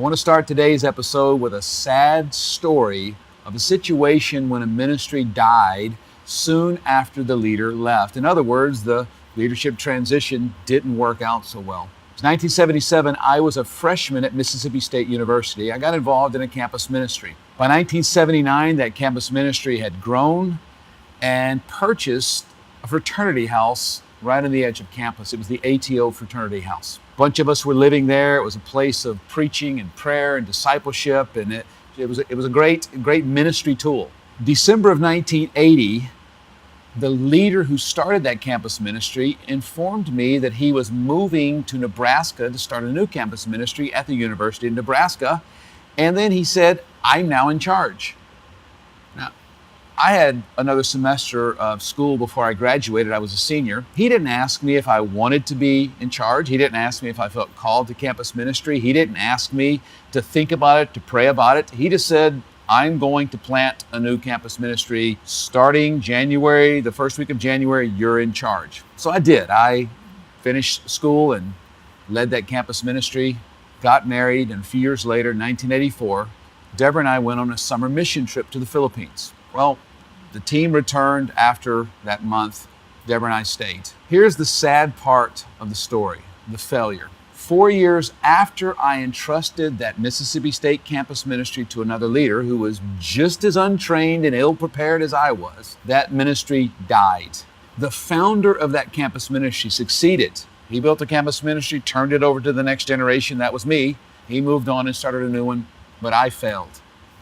want to start today's episode with a sad story of a situation when a ministry died soon after the leader left. In other words, the leadership transition didn't work out so well. It was 1977. I was a freshman at Mississippi State University. I got involved in a campus ministry. By 1979, that campus ministry had grown and purchased a fraternity house right on the edge of campus. It was the ATO fraternity house. A bunch of us were living there. It was a place of preaching and prayer and discipleship, and it was a great ministry tool. December of 1980, the leader who started that campus ministry informed me that he was moving to Nebraska to start a new campus ministry at the University of Nebraska. And then he said, "I'm now in charge." Now, I had another semester of school before I graduated. I was a senior. He didn't ask me if I wanted to be in charge. He didn't ask me if I felt called to campus ministry. He didn't ask me to think about it, to pray about it. He just said, "I'm going to plant a new campus ministry starting January, the first week of January, you're in charge." So I did. I finished school and led that campus ministry, got married, and a few years later, 1984, Deborah and I went on a summer mission trip to the Philippines. Well, the team returned after that month. Deborah and I stayed. Here's the sad part of the story, the failure. 4 years after I entrusted that Mississippi State campus ministry to another leader who was just as untrained and ill-prepared as I was, that ministry died. The founder of that campus ministry succeeded. He built a campus ministry, turned it over to the next generation. That was me. He moved on and started a new one, but I failed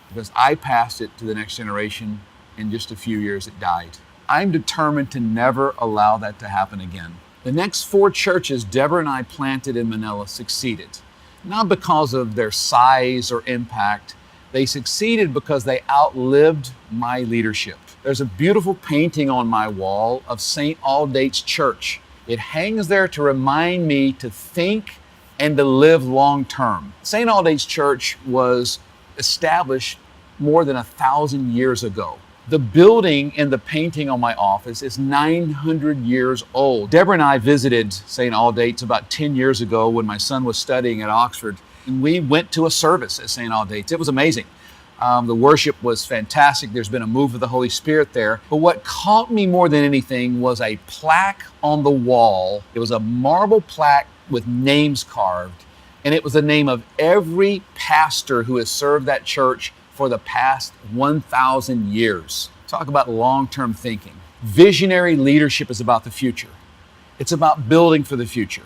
because I passed it to the next generation. In just a few years, it died. I'm determined to never allow that to happen again. The next 4 churches Deborah and I planted in Manila succeeded, not because of their size or impact. They succeeded because they outlived my leadership. There's a beautiful painting on my wall of St. Aldate's Church. It hangs there to remind me to think and to live long term. St. Aldate's Church was established more than 1,000 years ago. The building in the painting on my office is 900 years old. Deborah and I visited St. Aldate's about 10 years ago when my son was studying at Oxford, and we went to a service at St. Aldate's. It was amazing. The worship was fantastic. There's been a move of the Holy Spirit there. But what caught me more than anything was a plaque on the wall. It was a marble plaque with names carved, and it was the name of every pastor who has served that church for the past 1,000 years. Talk about long-term thinking. Visionary leadership is about the future. It's about building for the future.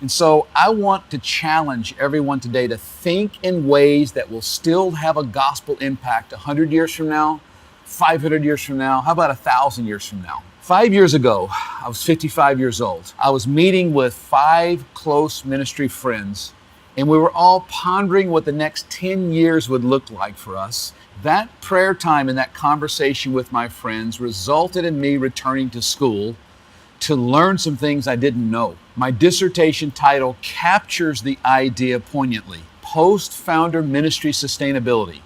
And so I want to challenge everyone today to think in ways that will still have a gospel impact 100 years from now, 500 years from now, how about 1,000 years from now? 5 years ago, I was 55 years old. I was meeting with 5 close ministry friends, and we were all pondering what the next 10 years would look like for us. That prayer time and that conversation with my friends resulted in me returning to school to learn some things I didn't know. My dissertation title captures the idea poignantly: Post-Founder Ministry Sustainability,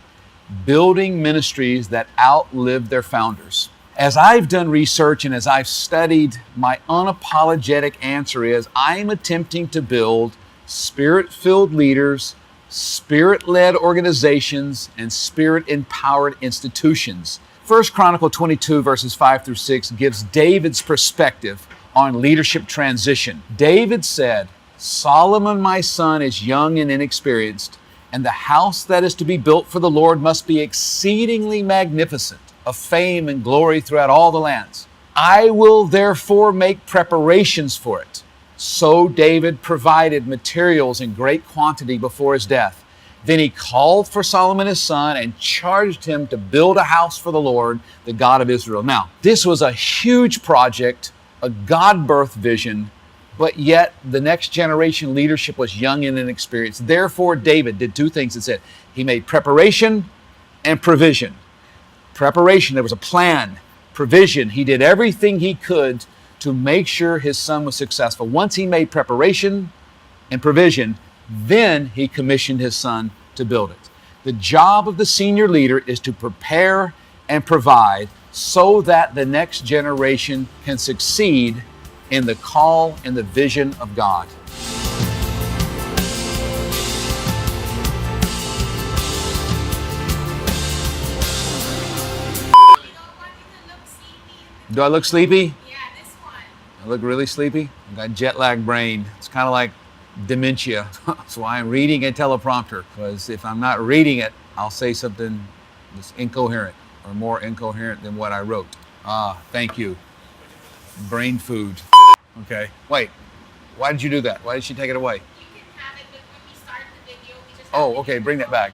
Building Ministries that Outlived Their Founders. As I've done research and as I've studied, my unapologetic answer is I'm attempting to build Spirit-filled leaders, Spirit-led organizations, and Spirit-empowered institutions. 1 Chronicle 22 verses 5 through 6 gives David's perspective on leadership transition. David said, "Solomon my son is young and inexperienced, and the house that is to be built for the Lord must be exceedingly magnificent, of fame and glory throughout all the lands. I will therefore make preparations for it." So David provided materials in great quantity before his death. Then he called for Solomon his son and charged him to build a house for the Lord, the God of Israel. Now, this was a huge project, a God-birthed vision, but yet the next generation leadership was young and inexperienced. Therefore, David did 2 things. It said he made preparation and provision. Preparation, there was a plan. Provision, he did everything he could to make sure his son was successful. Once he made preparation and provision, then he commissioned his son to build it. The job of the senior leader is to prepare and provide so that the next generation can succeed in the call and the vision of God. Do I look sleepy? Yeah, this one. I look really sleepy. I got jet lag brain. It's kind of like dementia. That's why I'm reading a teleprompter, because if I'm not reading it, I'll say something that's incoherent or more incoherent than what I wrote. Thank you. Brain food. Okay. Wait, why did you do that? Why did she take it away? You can have it, but when we start the video, we just have Oh, video okay, bring that back.